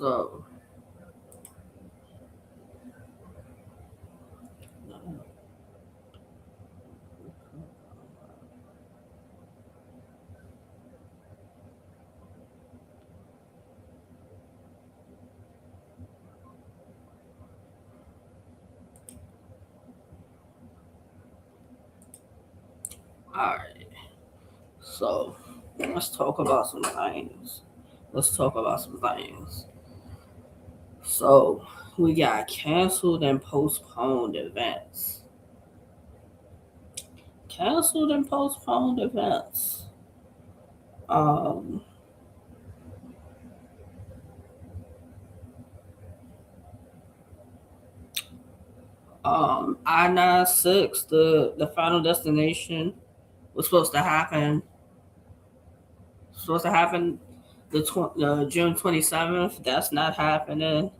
So all right. So let's talk about some things. Let's talk about some things. So we got canceled and postponed events. Canceled and postponed events. Um, I-96, the final destination was supposed to happen June 27th. That's not happening.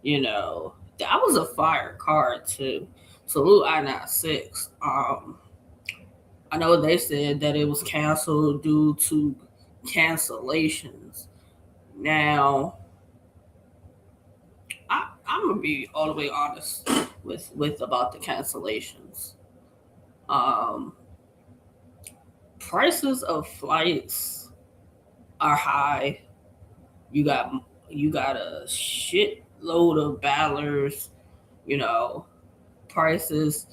You know, that was a fire card too. Salute I-96. I know they said that it was canceled due to cancellations. Now, I'm gonna be all the way honest with about the cancellations. Um, Prices of flights are high. You got you got a shitload of ballers. You know, prices.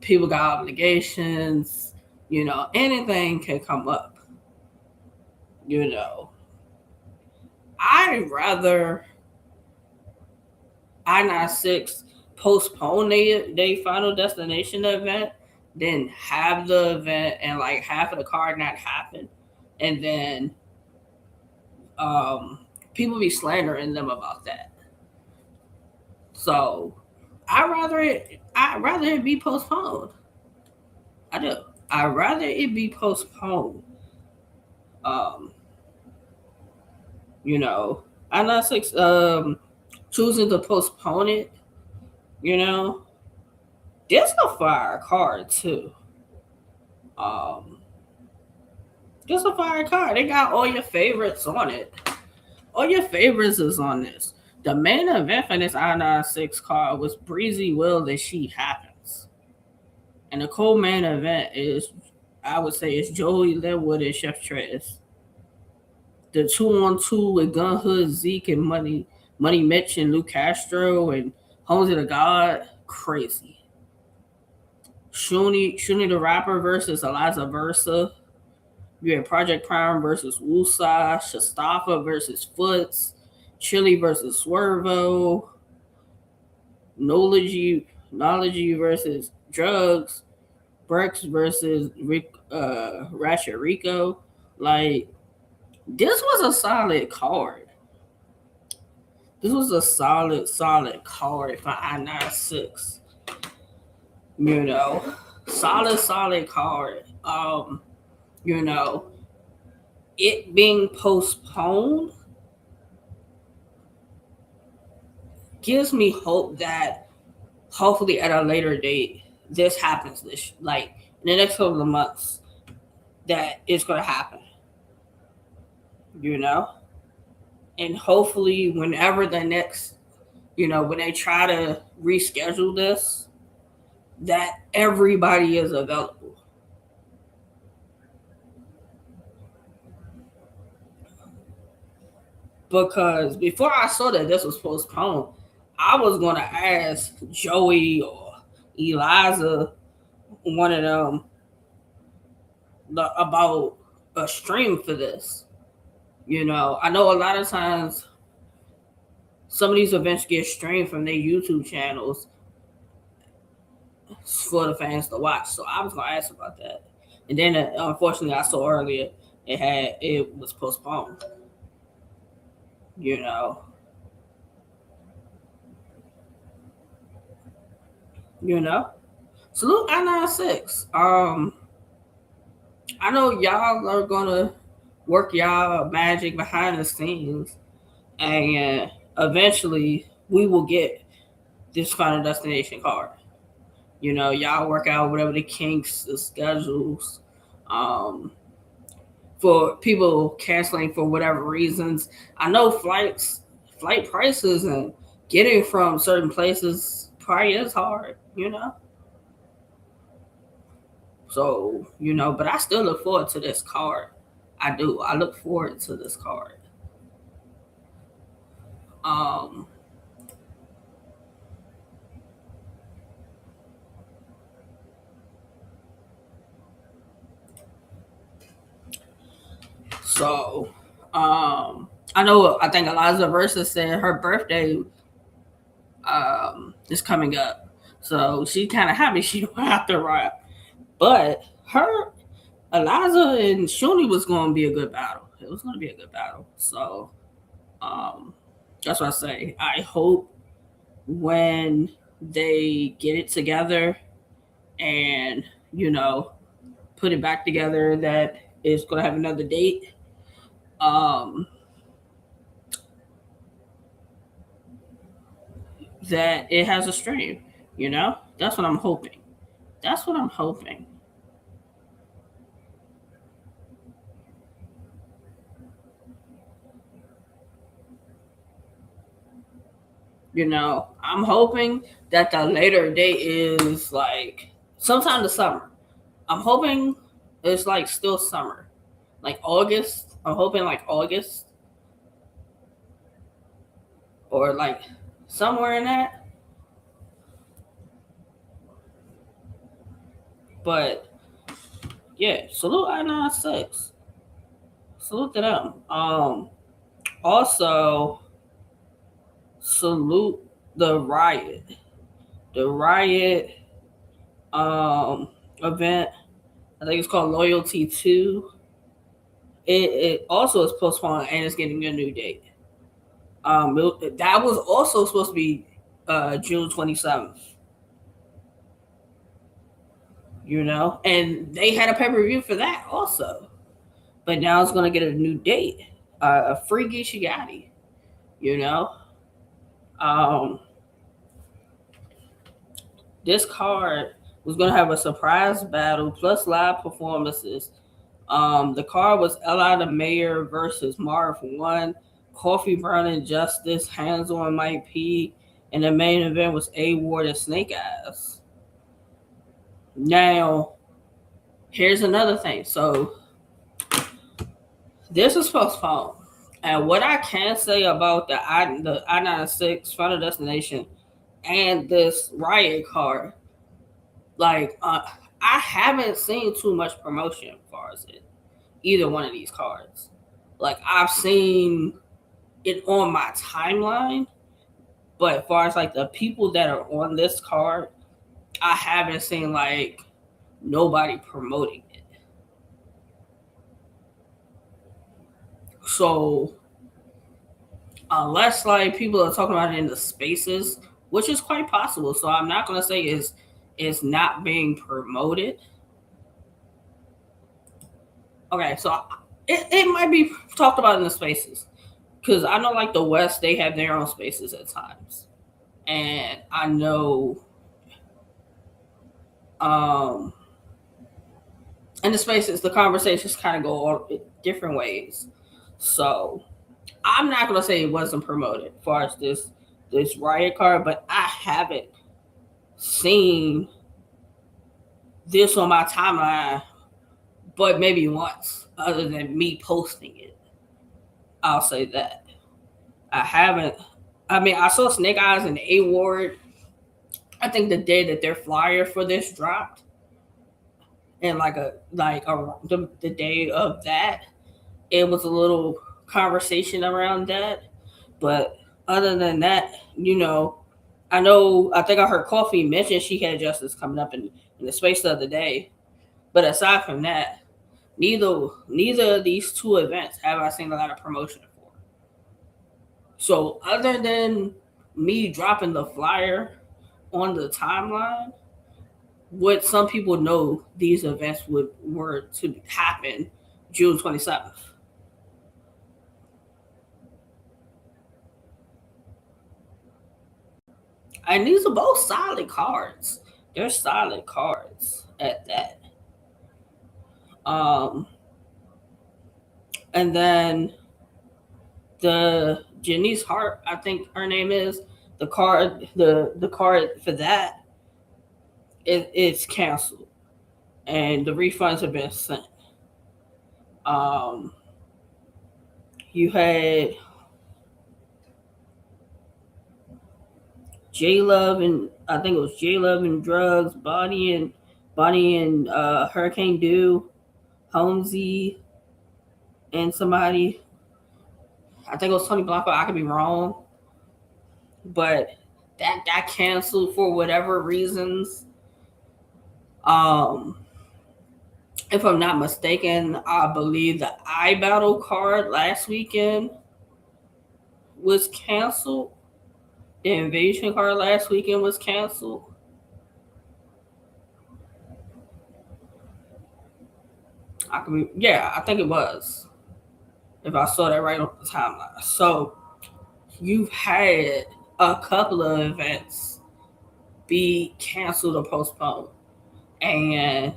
People got obligations. You know, anything can come up. You know, I'd rather I-96 postpone their final destination event than have the event and like half of the card not happen, and then um, people be slandering them about that. So I rather it be postponed. I do. I rather it be postponed. Um, you know, I-96 choosing to postpone it. You know, there's a fire card too. Um, Just a fire card. They got all your favorites on it. All your favorites is on this. The main event for this I-96 card was Breezy Will that She Happens. And the co-main event is, I would say, it's Joey Linwood and Chef Trez. The 2-on-2 with Gun Hood, Zeke, and Money Mitch and Luke Castro and Homes of the God, crazy. Shuni the Rapper versus Eliza Versa. You had Project Prime versus Wusa, Shastafa versus Foots, Chili versus Swervo, Knowledge versus Drugs, Brex versus Ratchet Rico. Like, this was a solid card. This was a solid card for I-96. You know, solid card. You know, it being postponed gives me hope that hopefully at a later date this happens this like in the next couple of months that it's gonna happen. You know? And hopefully whenever the next when they try to reschedule this, that everybody is available. Because before I saw that this was postponed, I was gonna ask Joey or Eliza, one of them, about a stream for this. I know a lot of times some of these events get streamed from their YouTube channels for the fans to watch. So I was gonna ask about that, and then unfortunately I saw earlier it was postponed. You know, you know. Salute I-96. I know y'all are gonna work y'all magic behind the scenes, and eventually we will get this final destination card. Y'all work out whatever the kinks, the schedules, um, for people canceling for whatever reasons. I know flight prices and getting from certain places probably is hard, So, but I still look forward to this card. I do. I look forward to this card. Um, so I know I think Eliza Versa said her birthday is coming up. So she kinda happy she don't have to rap. But her Eliza and Shuni was gonna be a good battle. It was gonna be a good battle. So um that's what I say. I hope when they get it together and put it back together that it's gonna have another date. Um, that it has a stream. That's what I'm hoping. That's what I'm hoping. I'm hoping that the later date is like sometime this summer. I'm hoping it's like still summer, like August. I'm hoping like August or like somewhere in that. But yeah, salute I-96. Salute to them. Also salute the riot. The riot event. I think it's called Loyalty 2. It also is postponed and it's getting a new date. That was also supposed to be June 27th. And they had a pay per view for that also, but now it's gonna get a new date, a free Gishigati. You know, um, this card was gonna have a surprise battle plus live performances. The card was Ella the Mayor versus Marv One, Coffee Burning Justice, Hands on Mike P, and the main event was A Ward and Snake Eyes. Now, here's another thing. So this is postponed. And what I can say about the I-96 Final Destination and this Riot card, like I haven't seen too much promotion as far as it either one of these cards. Like I've seen it on my timeline, but as far as like the people that are on this card, I haven't seen like nobody promoting it. So unless like people are talking about it in the spaces, which is quite possible. So I'm not gonna say it's not being promoted. Okay, so it might be talked about in the spaces because I know like the West they have their own spaces at times, and I know um in the spaces the conversations kind of go all different ways. So I'm not gonna say it wasn't promoted as far as this riot card, but I haven't seen this on my timeline, but maybe once, other than me posting it. I'll say that. I haven't. I mean, I saw Snake Eyes and A Ward. I think the day that their flyer for this dropped, and the day of that, it was a little conversation around that. But other than that, I think I heard Coffee mention she had justice coming up in the space the other day. But aside from that, neither of these two events have I seen a lot of promotion for. So other than me dropping the flyer on the timeline, what some people know these events were to happen June 27th. And these are both solid cards. They're solid cards at that. Um, and then the Janice Hart, I think her name is, the card for that it's canceled and the refunds have been sent. Um, you had J Love and I think it was J Love and Drugs, Bonnie and Hurricane Dew, Holmesy and somebody. I think it was Tony Blanco. I could be wrong, but that got canceled for whatever reasons. Um, if I'm not mistaken, I believe the iBattle card last weekend was canceled. The Invasion card last weekend was canceled. I could be, yeah, I think it was. If I saw that right on the timeline. So you've had a couple of events be canceled or postponed, and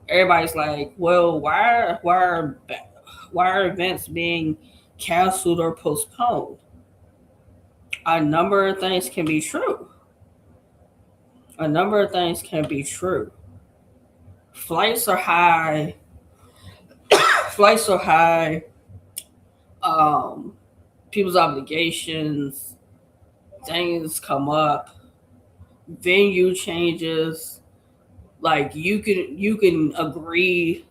everybody's like, "Well, why are events being canceled or postponed?" A number of things can be true. A number of things can be true. Flights are high. Flights are high. Um, People's obligations, things come up, venue changes. Like you can agree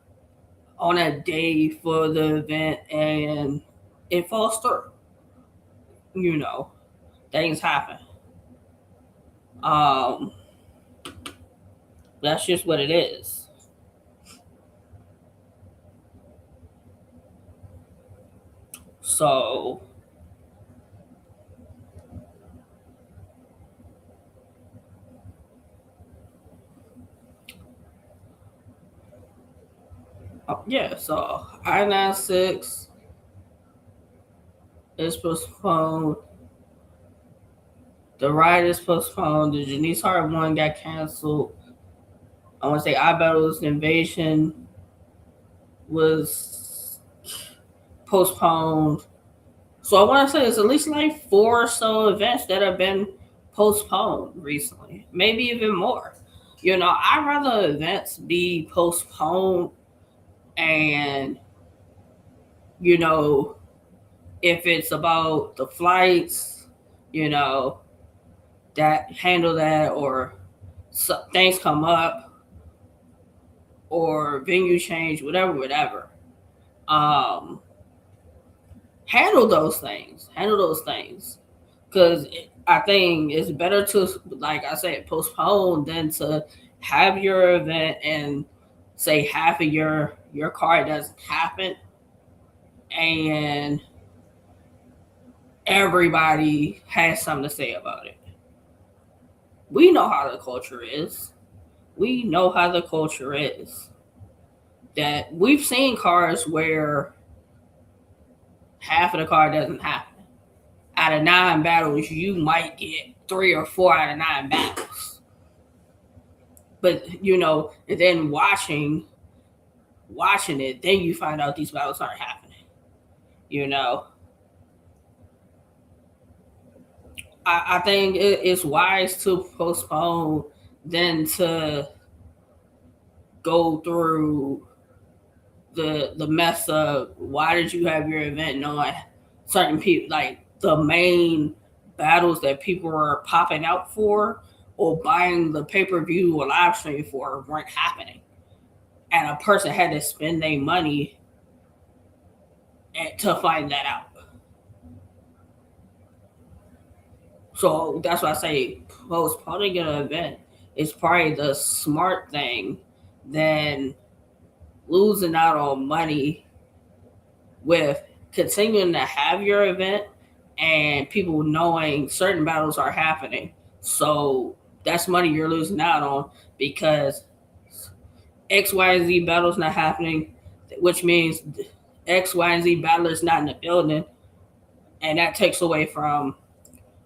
on a day for the event and it falls through. You know, things happen. Um, that's just what it is. So yeah, so I-96 is postponed. The ride is postponed. The Janice Hart one got canceled. I want to say iBattle's Invasion was postponed. So I want to say there's at least like four or so events that have been postponed recently, maybe even more. I'd rather events be postponed and, you know, if it's about the flights, you know, that handle that or things come up or venue change, whatever, whatever. Um, Handle those things. Handle those things. Because I think it's better to, like I said, postpone than to have your event and say half of your card doesn't happen and everybody has something to say about it. We know how the culture is. We know how the culture is. That we've seen cards where half of the card doesn't happen. Out of 9 battles, you might get 3 or 4 out of 9 battles. But and then watching it, then you find out these battles aren't happening. You know, I think it's wise to postpone than to go through the mess of why did you have your event knowing certain people, like the main battles that people were popping out for or buying the pay-per-view or live stream for weren't happening, and a person had to spend their money to find that out. So that's why I say postponing an event is probably the smart thing than losing out on money with continuing to have your event and people knowing certain battles are happening. So that's money you're losing out on because X, Y, and Z battles not happening, which means X, Y, and Z battlers not in the building, and that takes away from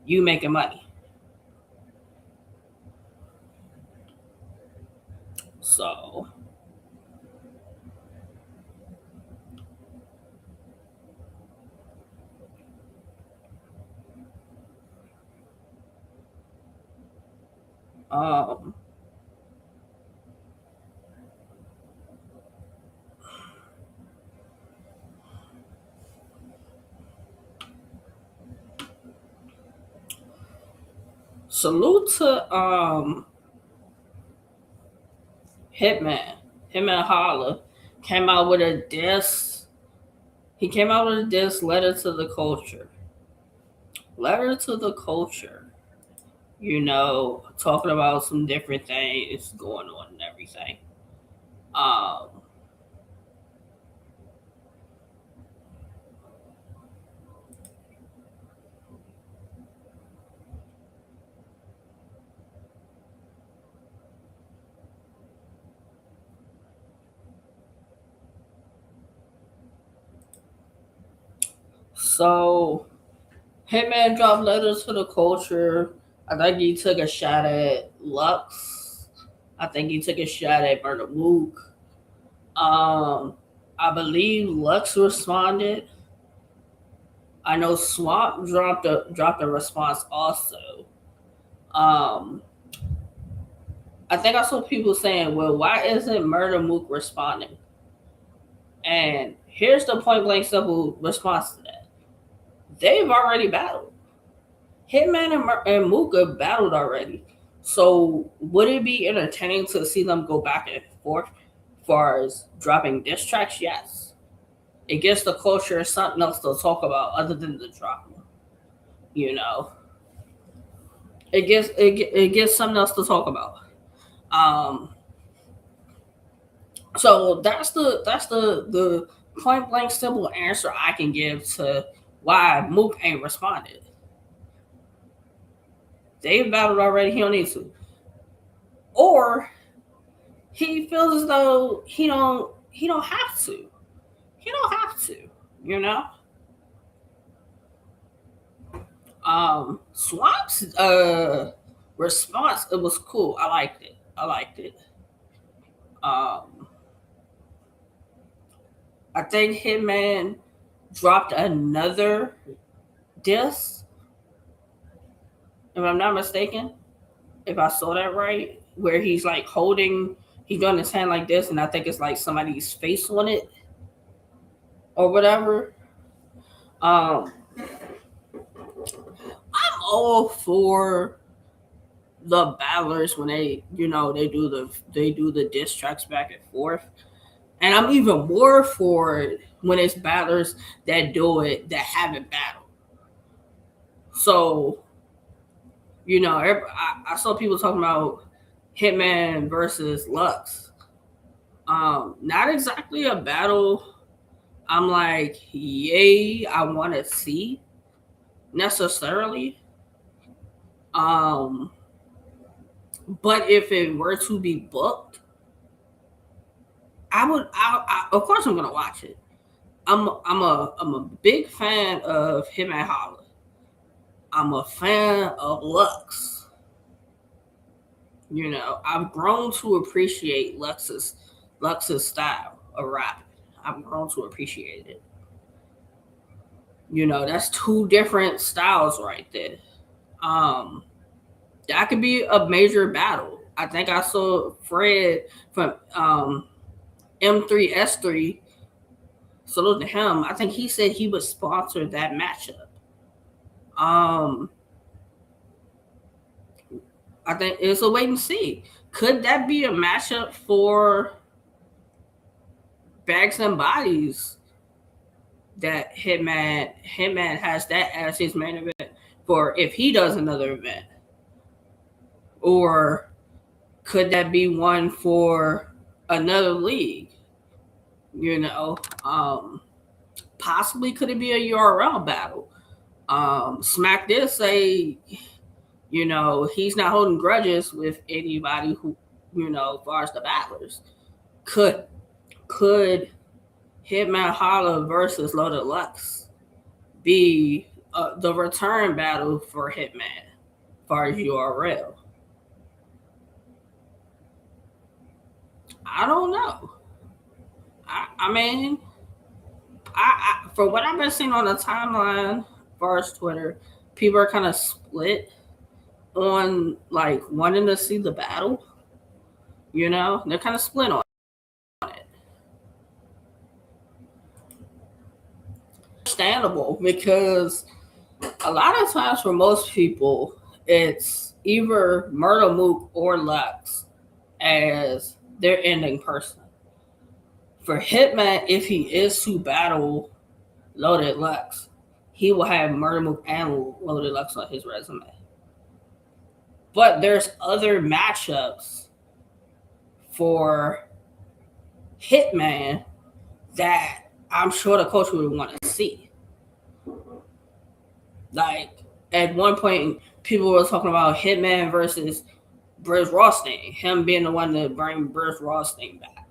you making money. So Um, Salute to Hitman. Hitman Holla came out with a diss. He came out with a diss letter to the culture. Letter to the culture. Talking about some different things going on and everything. Um, so Hitman dropped letters to the culture. I think he took a shot at Lux. I think he took a shot at Murder Mook. I believe Lux responded. I know Swamp dropped a response also. Um, I think I saw people saying, "Well, why isn't Murder Mook responding?" And here's the point blank simple response to that: they've already battled. Hitman and Mook have battled already. So would it be entertaining to see them go back and forth as far as dropping diss tracks? Yes. It gives the culture something else to talk about other than the drama. You know, it gives something else to talk about. Um, so that's the point blank simple answer I can give to why Mook ain't responded. They've battled already. He don't need to, or he feels as though he don't have to. He don't have to. You know. Swamp's response, it was cool. I liked it. I liked it. Um, I think Hitman dropped another diss, if I'm not mistaken. If I saw that right, where he's like he's doing his hand like this, and I think it's like somebody's face on it or whatever. Um, I'm all for the battlers when they do the diss tracks back and forth, and I'm even more for it when it's battlers that do it that haven't battled. So I saw people talking about Hitman versus Lux. Not exactly a battle. I'm like, yay, I want to see necessarily. Um, but if it were to be booked, I would. Of course, I'm gonna watch it. I'm a big fan of him and Holla. I'm a fan of Lux. I've grown to appreciate Lux's style of rap. I've grown to appreciate it. That's two different styles right there. Um, that could be a major battle. I think I saw Fred from M3S3. Salute to him. I think he said he would sponsor that matchup. Um, I think it's a wait and see. Could that be a matchup for Bags and Bodies? That Hitman has that as his main event for if he does another event, or could that be one for another league? You know, um, Possibly could it be a URL battle? Smack did say, he's not holding grudges with anybody who, as far as the battlers. Could could Hitman Holla versus Loaded Lux be the return battle for Hitman as far as URL? I don't know. I mean, for what I've been seeing on the timeline, as far as Twitter, people are kind of split. on like wanting to see the battle. You know, they're kind of split on it. Understandable, because a lot of times for most people, it's either Murder Mook or Lux as their ending person. For Hitman, if he is to battle Loaded Lux, he will have Murder Mook and Loaded Lux on his resume. But there's other matchups for Hitman that I'm sure the coach would want to see. Like at one point, people were talking about Hitman versus Bruce Rothstein, him being the one to bring Bruce Rothstein back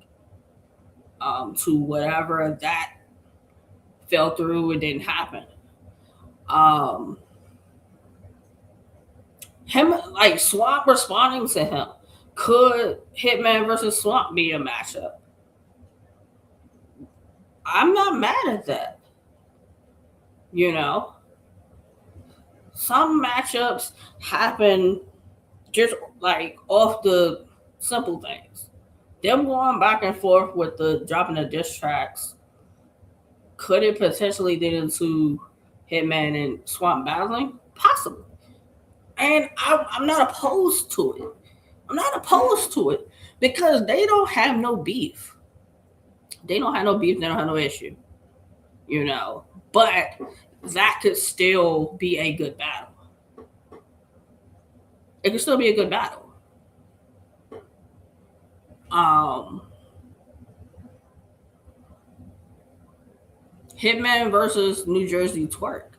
to whatever that fell through. It didn't happen. Him like Swamp responding to him. Could Hitman versus Swamp be a matchup? I'm not mad at that. You know, some matchups happen just like off the simple things. Them going back and forth with the dropping the diss tracks, could it potentially lead into Hitman and Swamp battling? Possibly. And I'm not opposed to it. I'm not opposed to it because they don't have no beef. They don't have no beef. They don't have no issue. You know, but that could still be a good battle. It could still be a good battle. Hitman versus New Jersey Twerk.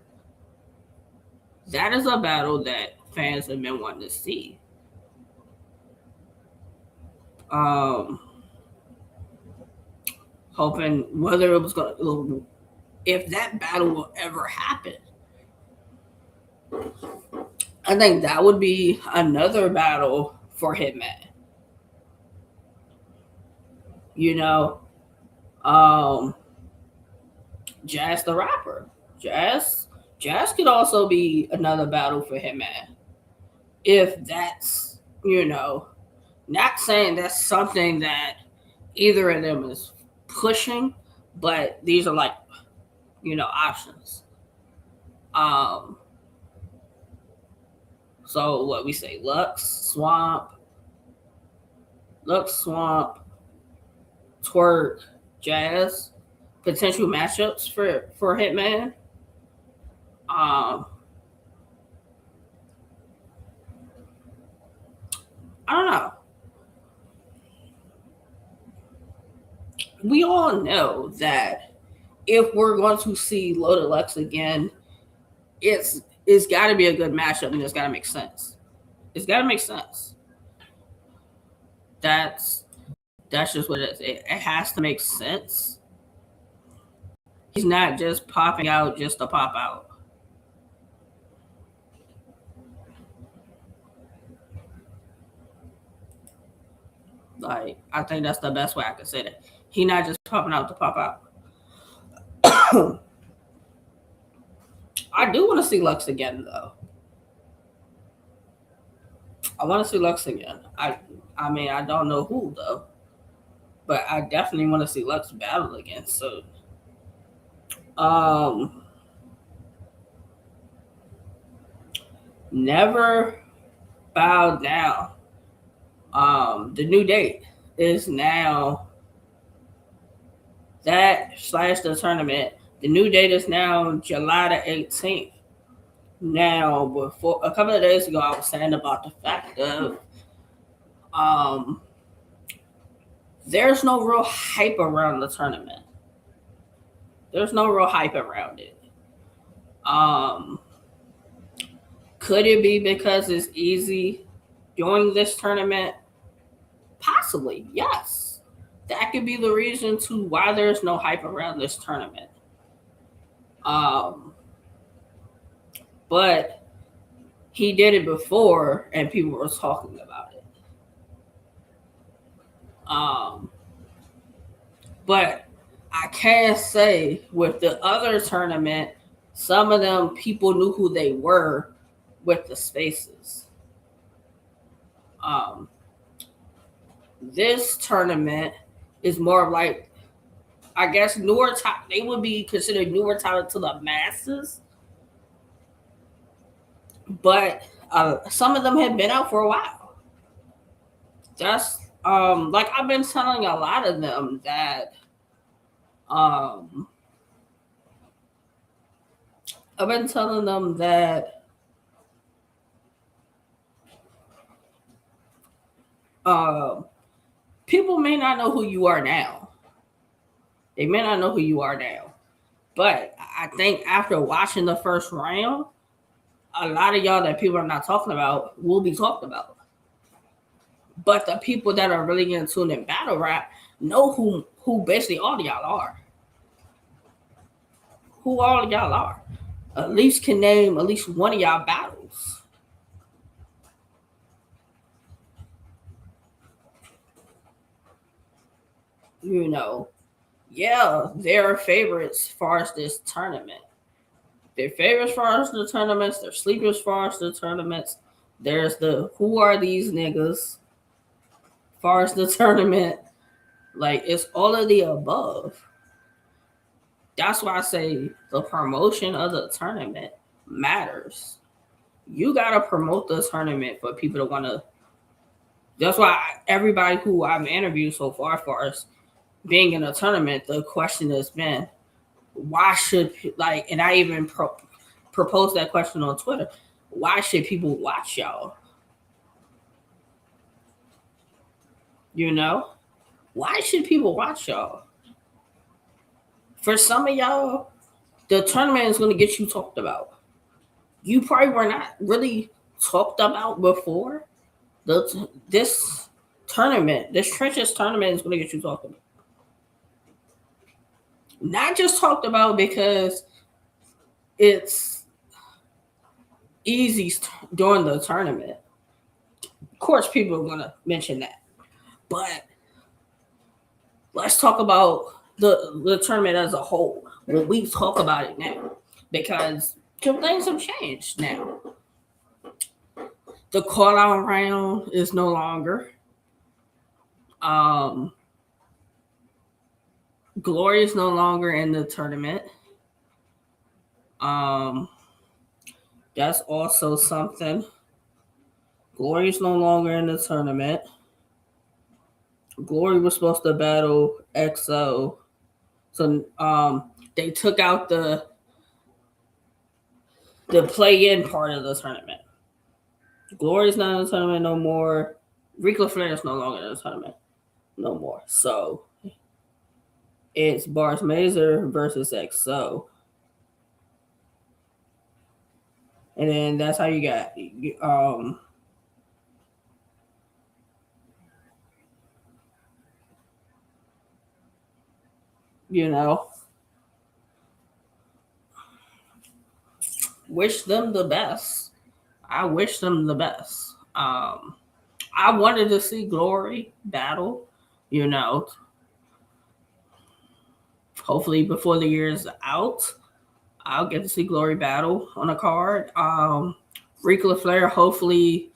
That is a battle that fans have been wanting to see. Hoping whether it was going, if that battle will ever happen. I think that would be another battle for Hitman. You know, Jazz the rapper. Jazz could also be another battle for Hitman. If that's, you know, not saying that's something that either of them is pushing, but these are like, you know, options. So what we say, Lux, Swamp, Twerk, Jazz, potential matchups for Hitman. I don't know. We all know that if we're going to see Loaded Lux again, it's got to be a good matchup and it's got to make sense. It's got to make sense. That's just what it is. It has to make sense. He's not just popping out just to pop out. Like, I think that's the best way I can say that. He's not just popping out to pop out. I do want to see Lux again, though. I want to see Lux again. I mean, I don't know who though, but I definitely want to see Lux battle again soon. Never bow down. The new date is now that / the tournament. The new date is now July the 18th. Now, before a couple of days ago, I was saying about the fact of there's no real hype around the tournament. There's no real hype around it. Could it be because it's easy during this tournament? Possibly, yes. That could be the reason to why there's no hype around this tournament. But he did it before and people were talking about it. But I can say with the other tournament, some of them people knew who they were with the spaces. Um, this tournament is more like, I guess, newer talent. They would be considered newer talent to the masses, but some of them have been out for a while. Just like I've been telling a lot of them that um I've been telling them that um people may not know who you are now. They may not know who you are now. But I think after watching the first round, a lot of y'all that people are not talking about will be talked about. But the people that are really in tune in battle rap know who basically all y'all are. Who all y'all are. At least can name at least one of y'all battles. You know, yeah, they're favorites as far as this tournament. They're favorites as far as the tournaments. They're sleepers as far as the tournaments. There's the who are these niggas as far as the tournament. Like, it's all of the above. That's why I say the promotion of the tournament matters. You gotta promote the tournament for people to want to. That's why everybody who I've interviewed so far as being in a tournament, the question has been, why should, like, and I even proposed that question on Twitter. Why should people watch y'all? You know, why should people watch y'all? For some of y'all, the tournament is going to get you talked about. You probably were not really talked about before. This tournament, this trenches tournament is going to get you talked about. Not just talked about because it's easy during the tournament. Of course, people are going to mention that. But let's talk about the tournament as a whole when we talk about it now. Because things have changed now. The call out round is no longer. Glory is no longer in the tournament. That's also something. Glory is no longer in the tournament. Glory was supposed to battle XO. So they took out the play-in part of the tournament. Glory's not in the tournament no more. Rico Flair is no longer in the tournament no more. So it's Bars Mazer versus XO. And then that's how you got you know, wish them the best. I wish them the best. I wanted to see Glory battle, you know, hopefully before the year is out. I'll get to see Glory battle on a card. Rico Flair, hopefully,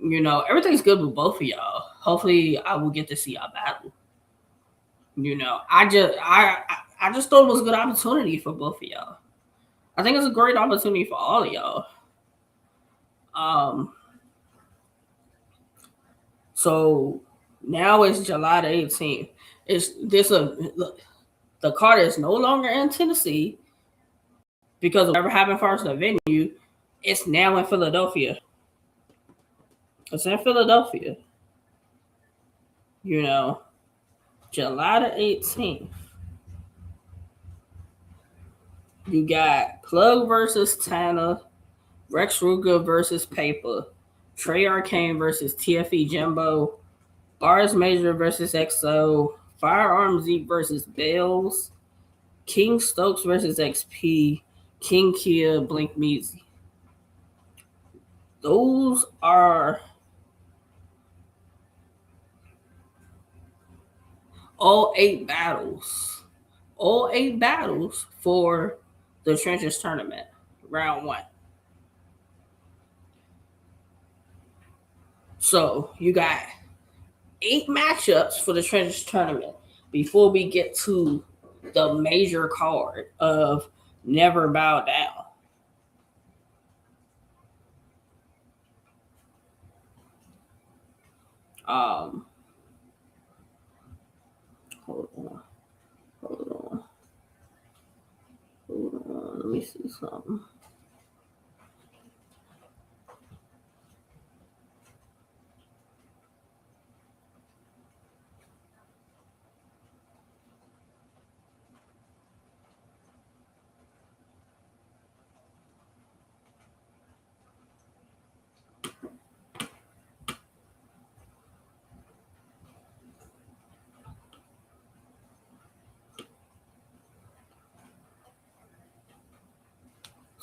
you know, everything's good with both of y'all. Hopefully I will get to see y'all battle. You know, I just thought it was a good opportunity for both of y'all. I think it's a great opportunity for all of y'all. So now it's July the 18th. The card is no longer in Tennessee because of whatever happened first in the venue. It's now in Philadelphia. It's in Philadelphia. You know, July the 18th. You got Plug versus Tana, Rex Ruger versus Paper, Trey Arcane versus TFE Jimbo, Bars Major versus XO, Firearm Zeke versus Bales, King Stokes versus XP, King Kia, Blink Meezy. Those are all 8 battles. All 8 battles for the Trenches tournament, round 1. So you got 8 matchups for the Treasures Tournament before we get to the major card of Never Bow Down. Um, hold on, hold on, hold on. Let me see something.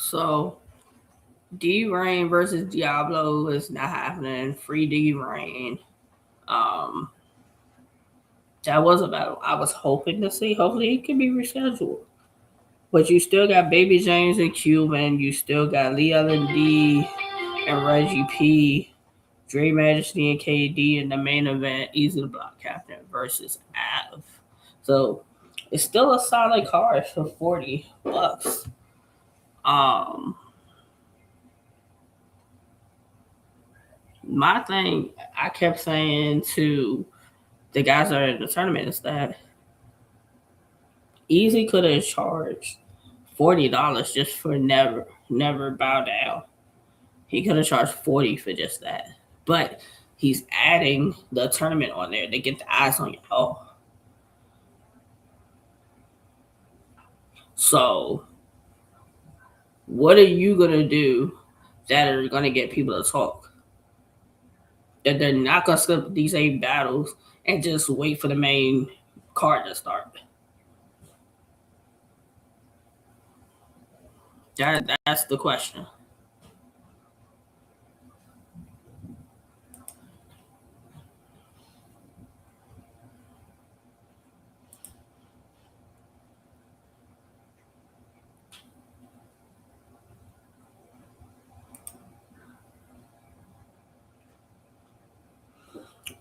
So D Rain versus Diablo is not happening. Free D Rain. Um, that was a battle I was hoping to see. Hopefully, it can be rescheduled. But you still got Baby James and Cuban. You still got Lee Allen D and Reggie P. Dre Majesty and KD in the main event. Easy to Block Captain versus Av. So it's still a solid card for $40. Um, my thing I kept saying to the guys that are in the tournament is that Easy could have charged $40 just for never bow down. He could have charged 40 for just that. But he's adding the tournament on there to get the eyes on you. Oh. So what are you gonna do that are gonna get people to talk? That they're not gonna skip these 8 battles and just wait for the main card to start. That's the question.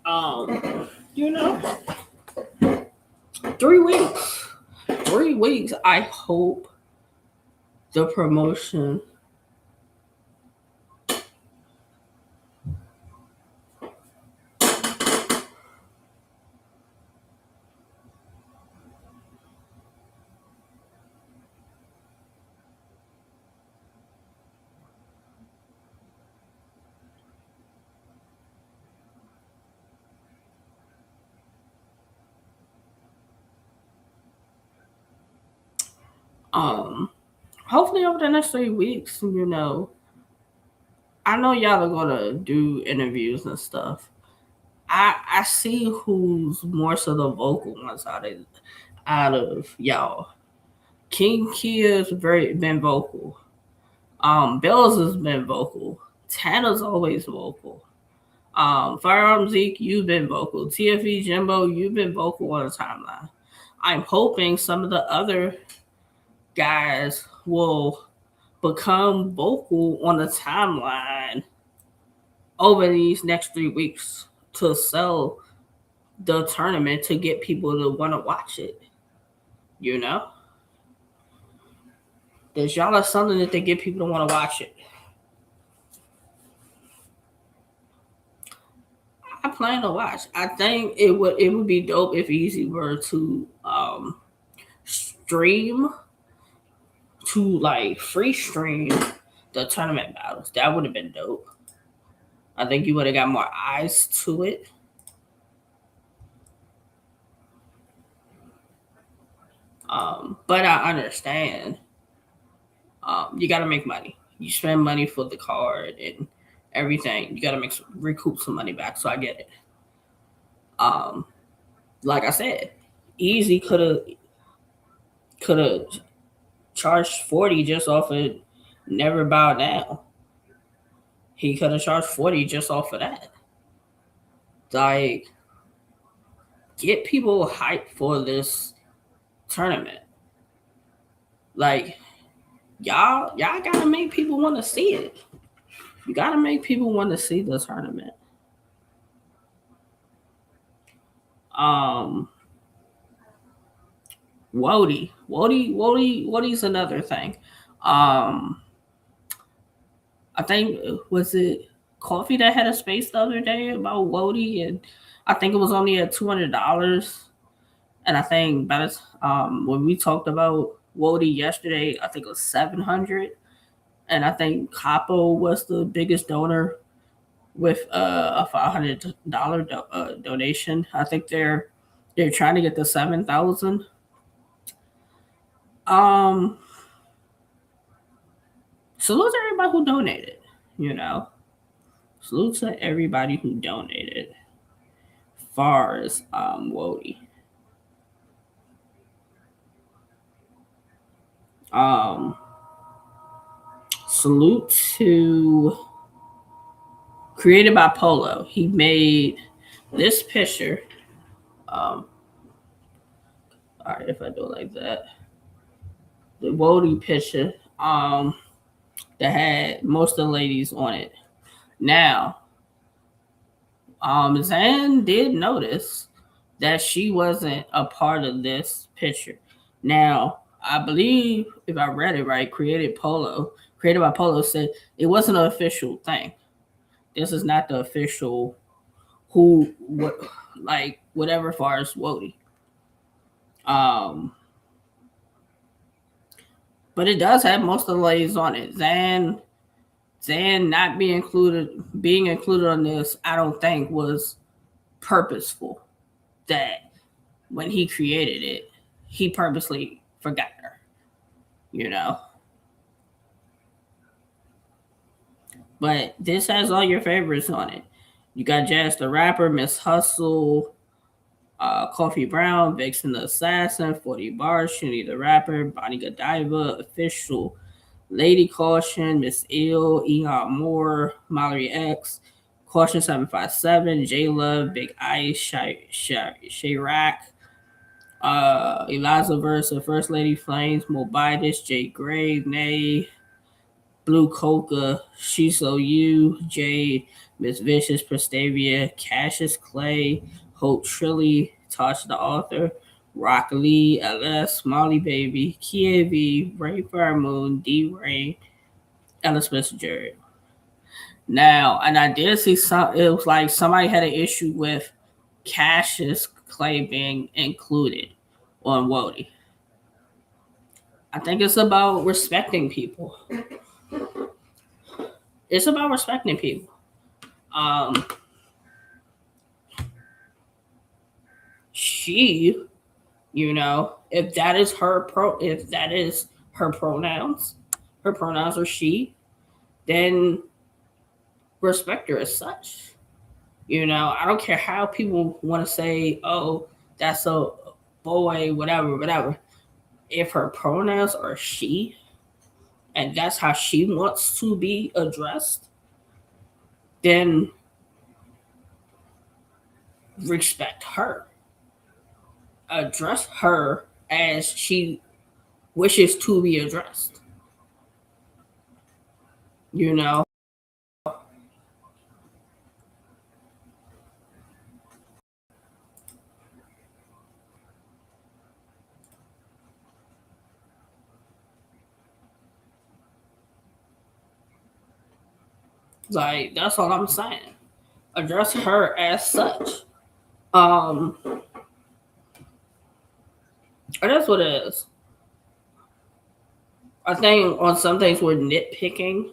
Um, you know, 3 weeks. 3 weeks. I hope the promotion hopefully over the next 3 weeks, I know y'all are gonna do interviews and stuff. I see who's more so the vocal ones out of y'all. King Kia's been vocal. Bells has been vocal. Tana's always vocal. Firearm Zeke, you've been vocal. TFE Jimbo, you've been vocal on the timeline. I'm hoping some of the other guys will become vocal on the timeline over these next 3 weeks to sell the tournament to get people to want to watch it. You know, there's y'all are something that they get people to want to watch it. I plan to watch. I think it would be dope if Easy were to stream to like free stream the tournament battles. That would have been dope. I think you would have got more eyes to it. But I understand. You got to make money. You spend money for the card and everything. You got to recoup some money back. So I get it. Um, like I said, Easy could have charged 40 just off of Never Bow Down. He could have charged 40 just off of that. Like, get people hyped for this tournament. Like, y'all gotta make people want to see it. You gotta make people want to see the tournament. Um, Wodie's another thing. Um, I think was it Coffee that had a space the other day about Wodie, and I think it was only at $200. And I think when we talked about Wodie yesterday, I think it was 700. And I think Capo was the biggest donor with a $500 donation. I think they're trying to get to 7,000. Um, salute to everybody who donated. You know, salute to everybody who donated. Far as Wodie. Um, salute to created by Polo. He made this picture. All right, if I do it like that, the Wodie picture. That had most of the ladies on it. Now, Zan did notice that she wasn't a part of this picture. Now, I believe if I read it right, created by Polo said it wasn't an official thing. This is not the official whatever far as Wodie. But it does have most of the ladies on it. Zan not being included on this, I don't think was purposeful. That when he created it, he purposely forgot her. You know. But this has all your favorites on it. You got Jazz the Rapper, Miss Hustle, Coffee Brown, Vixen the Assassin, 40 Bars, Shuni the Rapper, Bonnie Godiva, Official, Lady Caution, Miss Ill, Eon Moore, Mallory X, Caution 757, J Love, Big Ice, Shayrak, Eliza Versa, First Lady Flames, Mobitis, J Gray, Nay, Blue Coca, Shiso U, Jade, Miss Vicious, Prestavia, Cassius Clay, Hope Trilly, Tosh the Author, Rock Lee, LS, Molly Baby, Kia V, Ray Fire Moon, D Ray, Ellis Smith Jared. Now, and I did see it was like somebody had an issue with Cassius Clay being included on Wodie. I think it's about respecting people. It's about respecting people. She, if that is her pronouns, her pronouns are she, then respect her as such. I don't care how people want to say, oh, that's a boy, whatever. If her pronouns are she, and that's how she wants to be addressed, then respect her. Address her as she wishes to be addressed. Like, that's all I'm saying. Address her as such. And that's what it is. I think on some things we're nitpicking,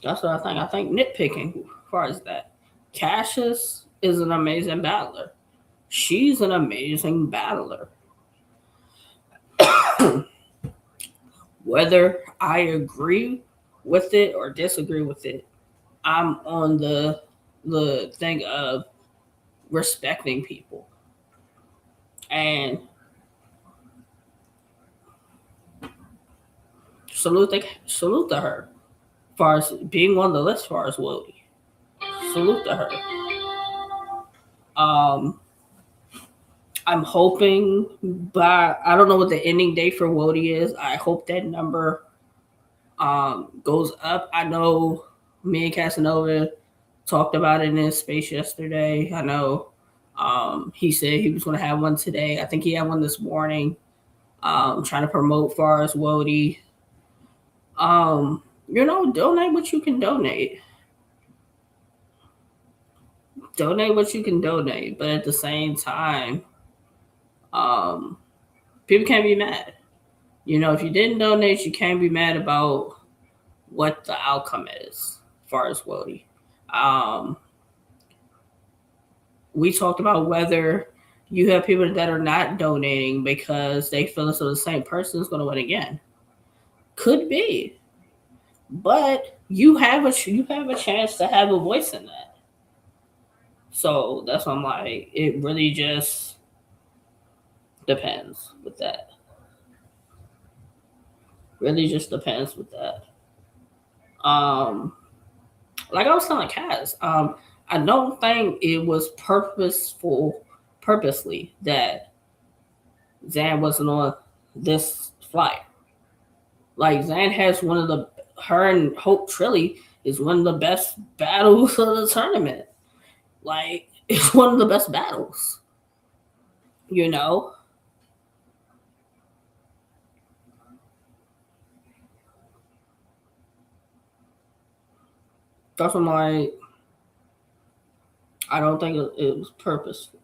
That's what I think. I think nitpicking as far as that. Cassius is an amazing battler. She's an amazing battler. Whether I agree with it or disagree with it, I'm on the thing of respecting people. And salute to her as far as being on the list as far as Wodie. Salute to her. I'm hoping I don't know what the ending date for Wodie is. I hope that number goes up. I know me and Casanova talked about it in his space yesterday. I know he said he was going to have one today. I think he had one this morning. Trying to promote far as Wody. Donate what you can donate. Donate what you can donate, but at the same time, um, people can't be mad. If you didn't donate, you can't be mad about what the outcome is, as far as Wody. Um, we talked about whether you have people that are not donating because they feel as though the same person is going to win again. Could be, but you have a chance to have a voice in that. So that's why I'm like, it really just depends with that. Really just depends with that. Like I was telling Kaz, I don't think it was purposely that Zan wasn't on this flight. Like Zan has her and Hope Trilly is one of the best battles of the tournament. Like it's one of the best battles. You know? That's what I don't think it was purposely.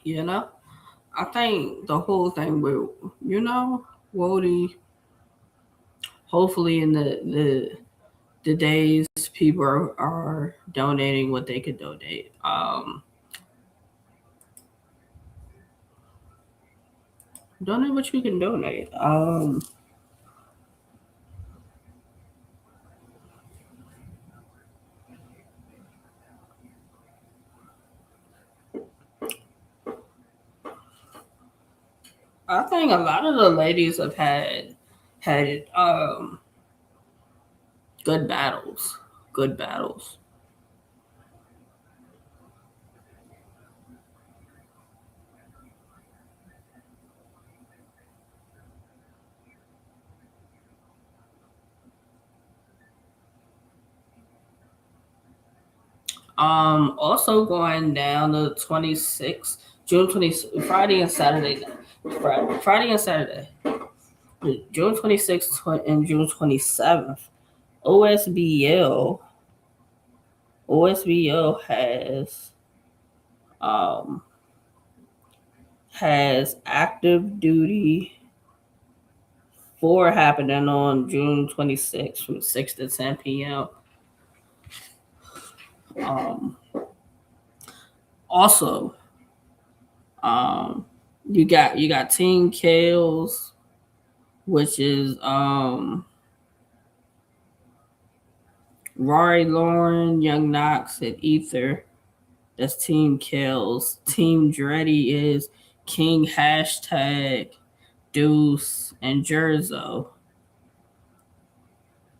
You know? I think the whole thing with Wody, hopefully in the days people are donating what they could donate. Donate what you can donate. I think a lot of the ladies have had good battles. Good battles. Also going down the 26th, June 20th, Friday and Saturday. Friday and Saturday. June 26th and June 27th. OSBL OSBL um has active duty 4 happening on June 26th from 6 to 10 p.m. Um, also, you got Team Kales, which is Rory Lauren, Young Knox, and Ether. That's Team Kales. Team Dreddy is King Hashtag Deuce and Jerzo.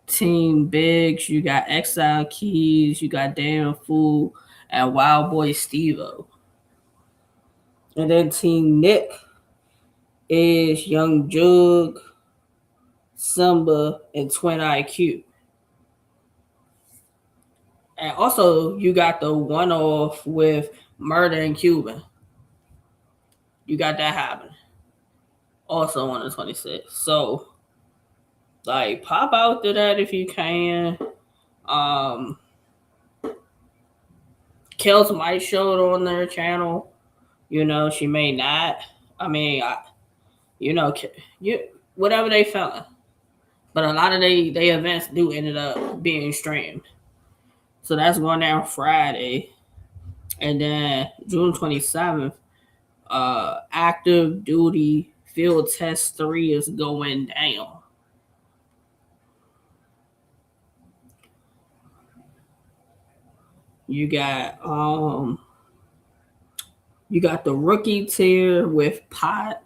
Team Biggs, you got Exile Keys, you got Damn Fool, and Wild Boy Stevo. And then Team Nick, is Young Jug, Simba, and Twin IQ. And also, you got the one off with Murder in Cuban. You got that happening. Also on the 26th. So, like, pop out to that if you can. Um, Kels might show it on their channel. You know, she may not. I mean, you know, you whatever they feeling. But a lot of they events do ended up being streamed. So that's going down Friday. And then June 27th, active duty field test 3 is going down. You got the rookie tier with Pot,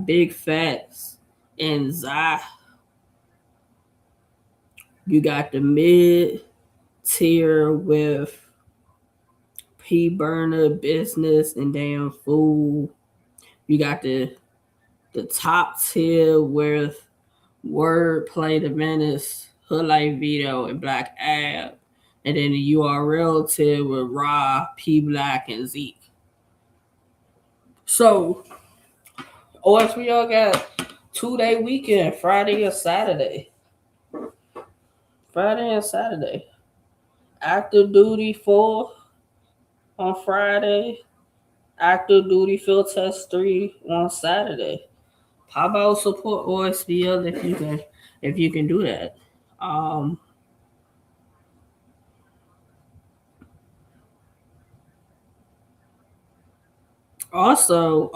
Big Fats, and Zai. You got the mid tier with P Burner, Business, and Damn Fool. You got the top tier with Wordplay, The Menace, Hood Life Vito, and Black Ab. And then the URL tier with Ra, P Black, and Zeke. So OSBO got 2-day weekend, Friday and Saturday. Friday and Saturday. Active duty 4 on Friday. Active duty field test 3 on Saturday. How about support OSBL if you can do that? Also,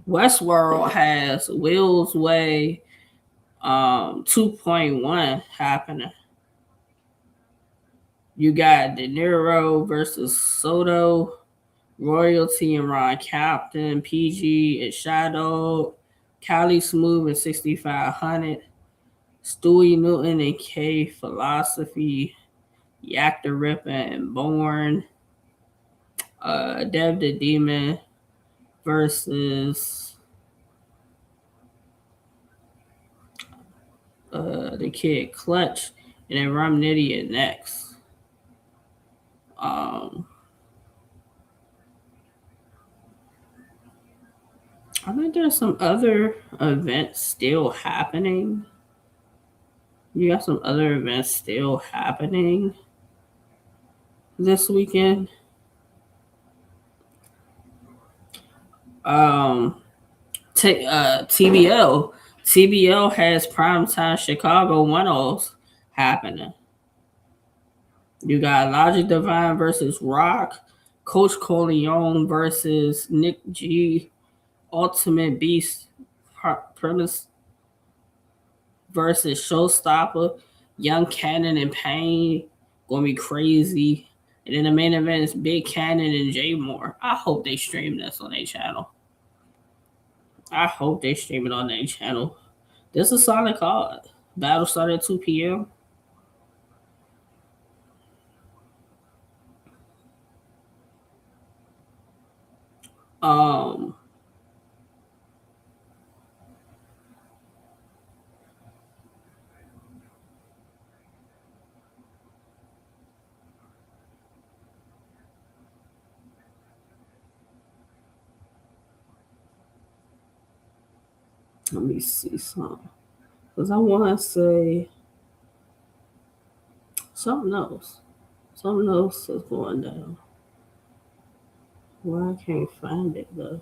Westworld has Will's Way 2.1 happening. You got De Niro versus Soto, Royalty and Ron Captain, PG and Shadow, Cali Smooth and 6500, Stewie Newton and K Philosophy, Yak the Ripper and Born, Dev the Demon versus the Kid Clutch, and then Rum Nitty and next. I think there's some other events still happening. You got some other events still happening this weekend. TBL. TBL has primetime Chicago one-offs happening. You got Logic Divine versus Rock, Coach Corleone versus Nick G, Ultimate Beast Premise versus Showstopper, Young Cannon and Pain, gonna be crazy. And then the main event is Big Cannon and Jay Moore. I hope they stream this on their channel. I hope they stream it on their channel. This is a solid card. Battle started at 2 p.m. Let me see something. Because I want to say something else. Something else is going down. Well, I can't find it though.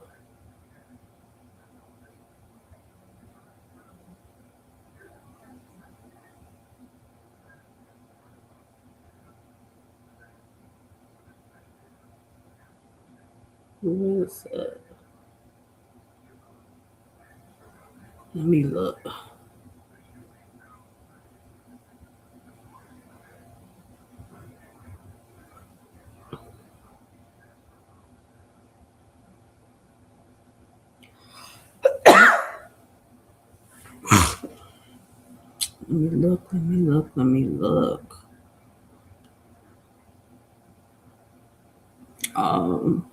Where is it? Let me look. Let me look. Um,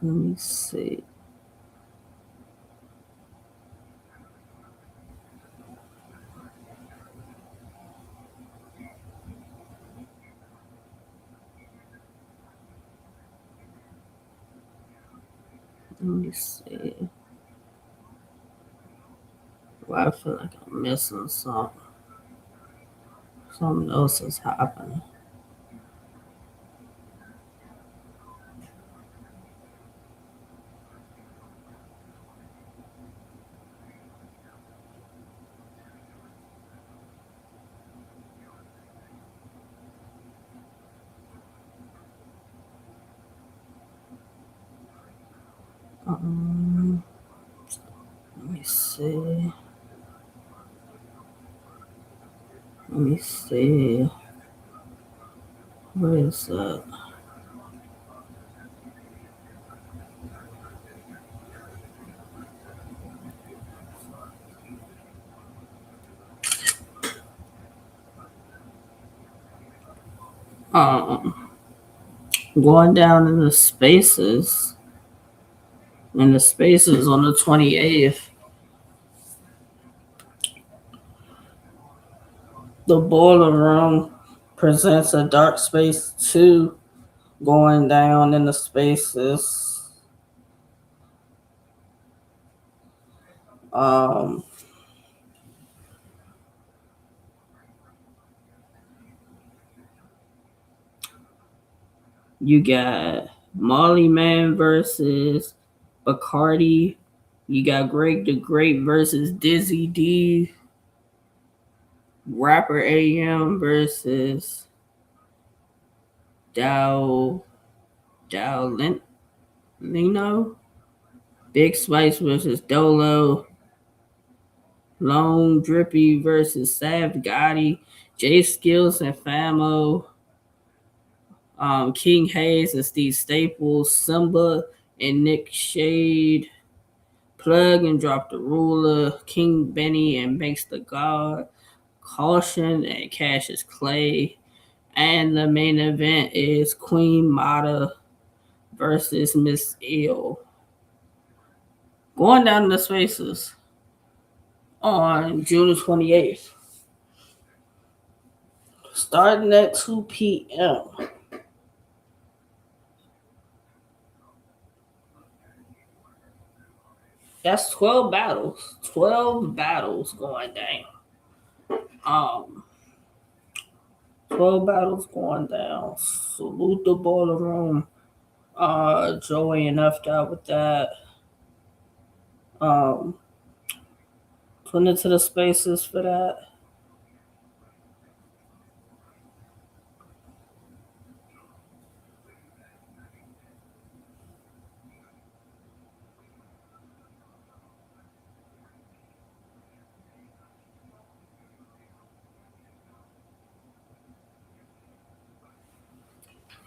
Let me see. Let me see. Well, I feel like I'm missing something. Something else is happening. Let me see. Let me see. Where is that? Going down in the spaces. In the spaces on the 28th. The boiler room presents a dark space 2 going down in the spaces. You got Molly Man versus Bacardi. You got Greg the Great versus Dizzy D. Rapper AM versus Lino. Big Spice versus Dolo. Lone Drippy versus Sav Gotti. Jay Skills and Famo. King Hayes and Steve Staples. Simba and Nick Shade. Plug and Drop the Ruler. King Benny and Banks the God. Caution and Cassius Clay. And the main event is Queen Mata versus Miss Ill. Going down the spaces on June 28th. Starting at 2 p.m. That's 12 battles. 12 battles going down. 12 battles going down. Salute the Boiler Room. Joey and F out with that. Put into the spaces for that.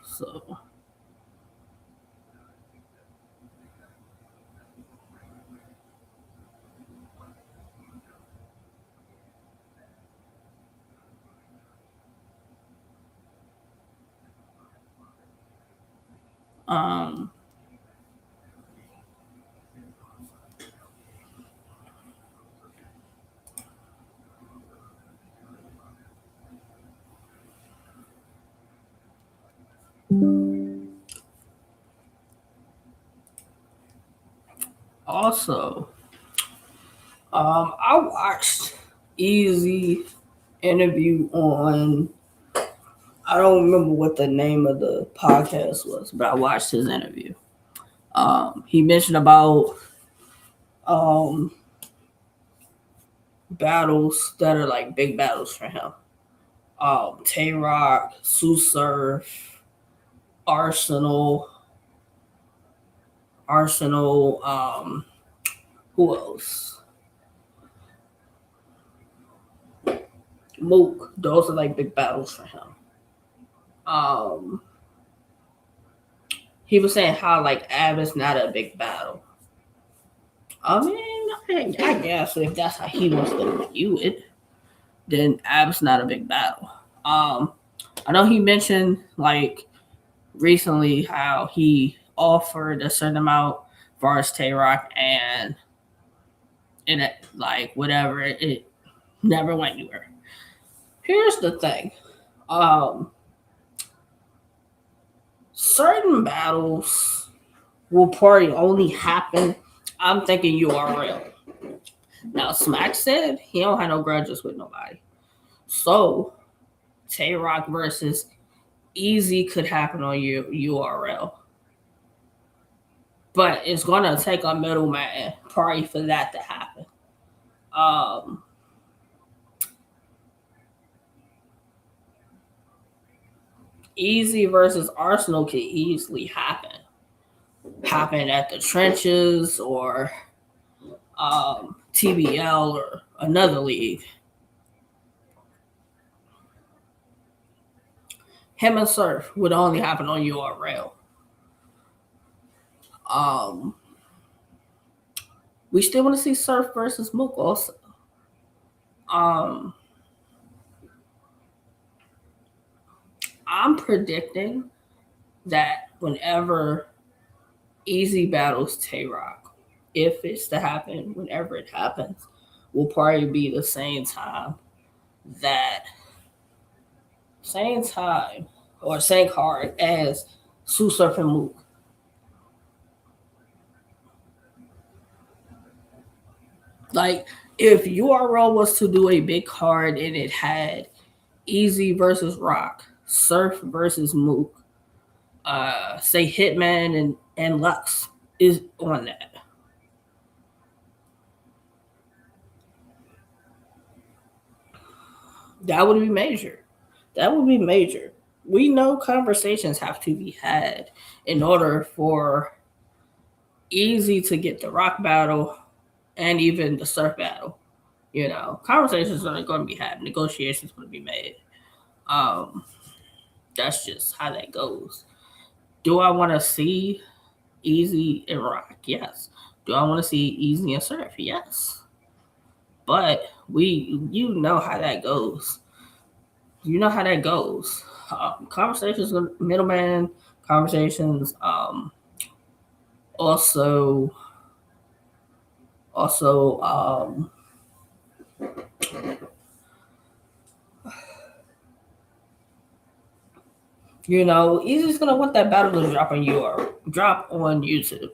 So also, I watched Easy interview on, I don't remember what the name of the podcast was, but I watched his interview. He mentioned about battles that are like big battles for him. Tay Rock, Sue Surf, Arsenal, who else? Mook. Those are like big battles for him. He was saying how like Ab is not a big battle. I mean, I guess if that's how he wants to view it, then Ab's not a big battle. I know he mentioned like recently how he offered a certain amount for as Tay Rock, and it like whatever it never went anywhere. Here's the thing. Certain battles will probably only happen. I'm thinking URL. Now Smack said he don't have no grudges with nobody. So Tay Rock versus Easy could happen on URL. But it's gonna take a middleman probably for that to happen. Easy versus Arsenal could easily happen. Happen at the trenches or TBL or another league. Him and Surf would only happen on URL. We still want to see Surf versus Mook also. I'm predicting that whenever Easy battles Tay Rock, if it's to happen, whenever it happens, will probably be the same time or same card as Sue Surf and Mook. Like if URL was to do a big card and it had Easy versus Rock, Surf versus Mook, say Hitman and Lux is on that. That would be major. That would be major. We know conversations have to be had in order for Easy to get the Rock battle and even the Surf battle. Conversations are going to be had. Negotiations going to be made. That's just how that goes. Do I want to see Easy and Rock? Yes. Do I want to see Easy and Surf? Yes. But you know how that goes. You know how that goes. Conversations with middleman, conversations. Also, Easy's gonna want that battle to drop on YouTube.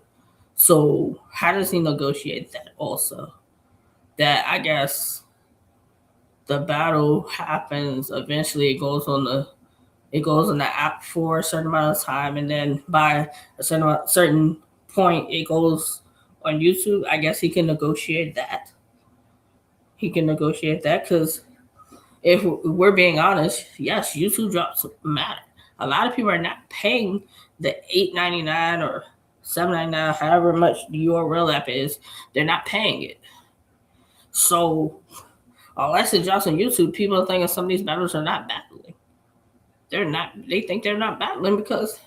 So how does he negotiate that? Also, that I guess the battle happens eventually. It goes on the app for a certain amount of time, and then by a certain point, it goes on YouTube. I guess he can negotiate that. Because if we're being honest, yes, YouTube drops matter. A lot of people are not paying the $8.99 or $7.99, however much the URL app is. They're not paying it. So unless it drops on YouTube, people are thinking some of these battles are not battling. They're not. They think they're not battling because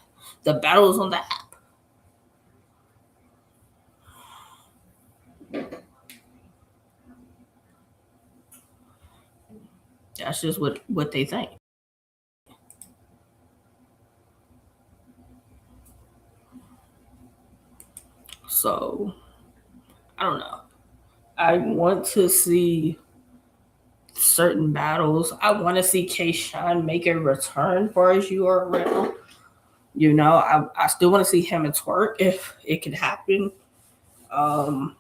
the battle is on the app. That's just what they think. So I don't know. I want to see certain battles. I want to see K-Shine make a return for his URL. I still want to see him and Twerk if it could happen. I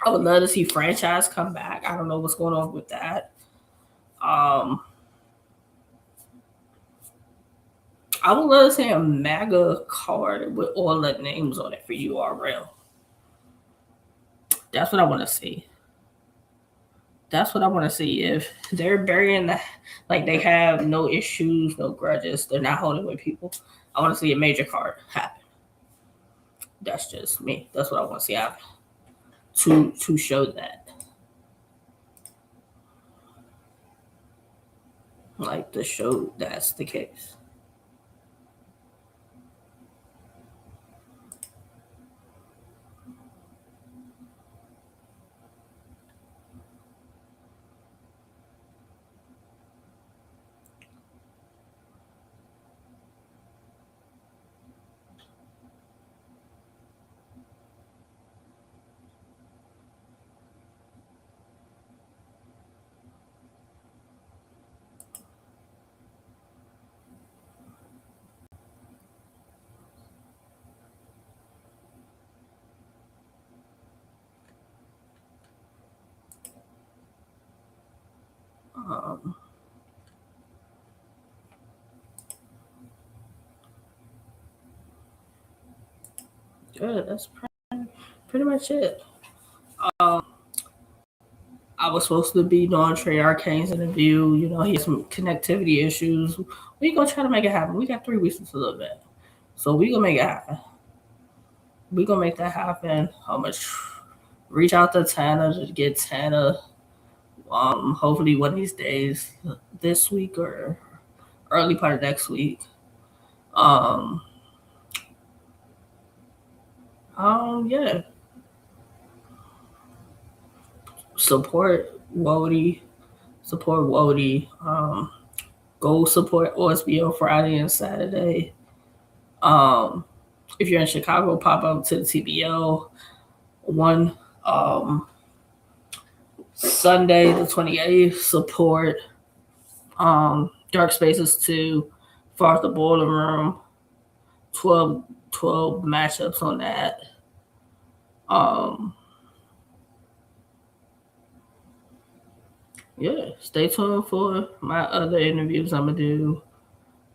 would love to see Franchise come back. I don't know what's going on with that. I would love to see a MAGA card with all the names on it for URL. That's what I want to see. If they're burying they have no issues, no grudges, they're not holding with people, I want to see a major card happen. That's just me. That's what I want to see happen to show that. To show that's the case. Um, yeah, that's pretty much it. Um, I was supposed to be doing Trey Arcane's interview. You know, he has some connectivity issues. We gonna try to make it happen. We got 3 weeks until the event, so we gonna make it happen. We gonna make that happen. How much? Reach out to Tana to get Tana. Hopefully one of these days, this week or early part of next week. Um, yeah. Support Wody. Support Wody. Go support OSB on Friday and Saturday. Um, if you're in Chicago, pop up to the TBL one. Sunday the 28th. Support Dark Spaces 2, Far the Boiler Room. 12 matchups on that. Yeah, stay tuned for my other interviews I'm gonna do.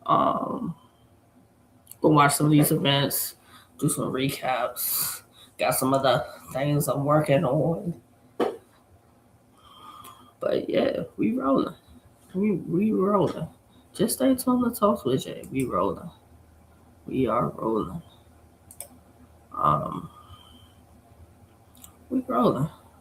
Go watch some of these events, do some recaps. Got some other things I'm working on. But yeah, we rolling. We rolling. Just stay tuned to Talkswithjae. We rolling. We are rolling. Um, we rolling.